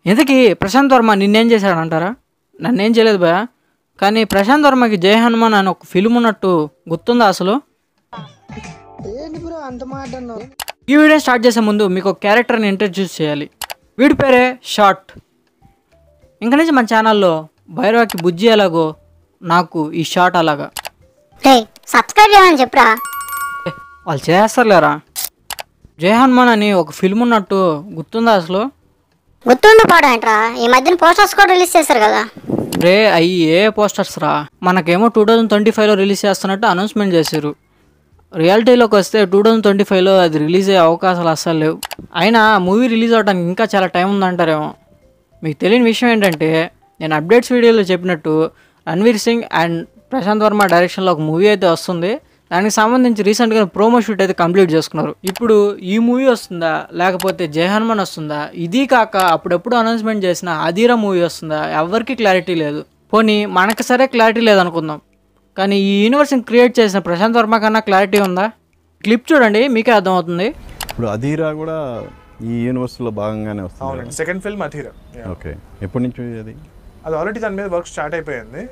ఇంతకీ ప్రశాంత్ వర్మ నిన్నేం చేశాడంటారా? నన్నేం చేయలేదు భయ. కానీ ప్రశాంత్ వర్మకి జై హనుమాన్ అని ఒక ఫిల్మ్ ఉన్నట్టు గుర్తుందా అసలు? ఈ వీడియో స్టార్ట్ చేసే ముందు మీకు ఒక క్యారెక్టర్ని ఇంట్రడ్యూస్ చేయాలి. వీడి పేరే షార్ట్. ఇంక నుంచి మన ఛానల్లో భైరవకి బుజ్జి ఎలాగో నాకు ఈ షార్ట్ అలాగా. సబ్స్క్రైబ్ చేయమని చెప్పరా. వాళ్ళు చేస్తారులేరా. జై హనుమాన్ అని ఒక ఫిల్మ్ ఉన్నట్టు గుర్తుందా అసలు? గుర్తుండిపోవడం ఏంట్రా, ఈ మధ్యన పోస్టర్స్ కూడా రిలీజ్ చేశారు కదా. రే అయ్యి ఏ పోస్టర్స్ రా, మనకేమో 2025లో రిలీజ్ చేస్తున్నట్టు అనౌన్స్మెంట్ చేశారు. రియాలిటీలోకి వస్తే 2025లో అది రిలీజ్ అయ్యే అవకాశాలు అస్సలు లేవు. అయినా మూవీ రిలీజ్ అవడానికి ఇంకా చాలా టైం ఉందంటారేమో. మీకు తెలియని విషయం ఏంటంటే, నేను అప్డేట్స్ వీడియోలో చెప్పినట్టు రణ్వీర్ సింగ్ అండ్ ప్రశాంత్ వర్మ డైరెక్షన్లో ఒక మూవీ అయితే వస్తుంది. దానికి సంబంధించి రీసెంట్గా ప్రోమో షూట్ అయితే కంప్లీట్ చేసుకున్నారు. ఇప్పుడు ఈ మూవీ వస్తుందా లేకపోతే జై హనుమాన్ వస్తుందా, ఇది కాక అప్పుడెప్పుడు అనౌన్స్మెంట్ చేసిన అధీరా మూవీ వస్తుందా, ఎవరికి క్లారిటీ లేదు. పోనీ మనకు సరే క్లారిటీ లేదనుకుందాం, కానీ ఈ యూనివర్స్ని క్రియేట్ చేసిన ప్రశాంత్ వర్మ కన్నా క్లారిటీ ఉందా? క్లిప్ చూడండి, మీకే అర్థమవుతుంది. ఇప్పుడు అధీరా కూడా ఈ యూనివర్స్లో భాగంగానే వస్తుంది. Second film Adheera. ఓకే, ఎప్పటి నుంచి అది ఆల్రెడీ దాని మీద వర్క్ స్టార్ట్ అయిపోయింది.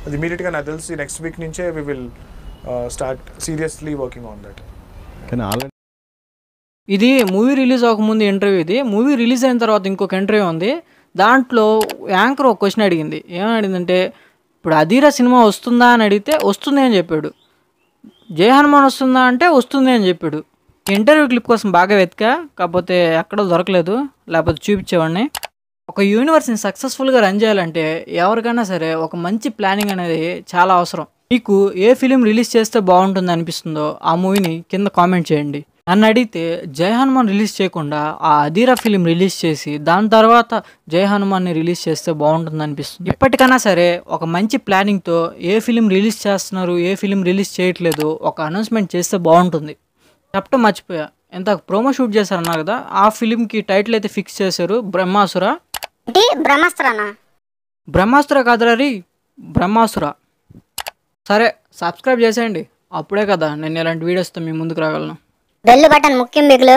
అది ఇమీడియట్గా నాకు తెలిసి నెక్స్ట్ వీక్ నుంచే we will start seriously working on that. కానీ ఆల్రెడీ ఇది మూవీ రిలీజ్ అవ్వకముందు ఇంటర్వ్యూ, ఇది మూవీ రిలీజ్ అయిన తర్వాత ఇంకొక ఇంటర్వ్యూ ఉంది. దాంట్లో యాంకర్ ఒక క్వశ్చన్ అడిగింది. ఏమని అడిగిందంటే, ఇప్పుడు అధీరా సినిమా వస్తుందా అని అడిగితే వస్తుంది అని చెప్పాడు. జై హనుమాన్ వస్తుందా అంటే వస్తుంది అని చెప్పాడు. ఇంటర్వ్యూ క్లిప్ కోసం బాగా వెతికా, కాకపోతే ఎక్కడో దొరకలేదు, లేకపోతే చూపించేవాడిని. ఒక యూనివర్స్ని సక్సెస్ఫుల్గా రన్ చేయాలంటే ఎవరికైనా సరే ఒక మంచి ప్లానింగ్ అనేది చాలా అవసరం. మీకు ఏ ఫిలిం రిలీజ్ చేస్తే బాగుంటుంది అనిపిస్తుందో ఆ మూవీని కింద కామెంట్ చేయండి. నన్ను అడిగితే జై హనుమాన్ రిలీజ్ చేయకుండా ఆ అధీరా ఫిలిం రిలీజ్ చేసి దాని తర్వాత జై హనుమాన్ని రిలీజ్ చేస్తే బాగుంటుంది అనిపిస్తుంది. ఇప్పటికైనా సరే ఒక మంచి ప్లానింగ్తో ఏ ఫిలిం రిలీజ్ చేస్తున్నారు, ఏ ఫిలిం రిలీజ్ చేయట్లేదు ఒక అనౌన్స్మెంట్ చేస్తే బాగుంటుంది. చెప్పడం మర్చిపోయా, ఎంత ప్రోమో షూట్ చేశారన్నారు కదా, ఆ ఫిలింకి టైటిల్ అయితే ఫిక్స్ చేశారు, బ్రహ్మాసుర. బ్రహ్మాసుర కాదురా రీ, బ్రహ్మాసుర. సరే సబ్స్క్రైబ్ చేసేయండి, అప్పుడే కదా నేను ఇలాంటి వీడియోస్తో మీ ముందుకు రాగలను. బెల్ బటన్ ముఖ్యం బిగులు.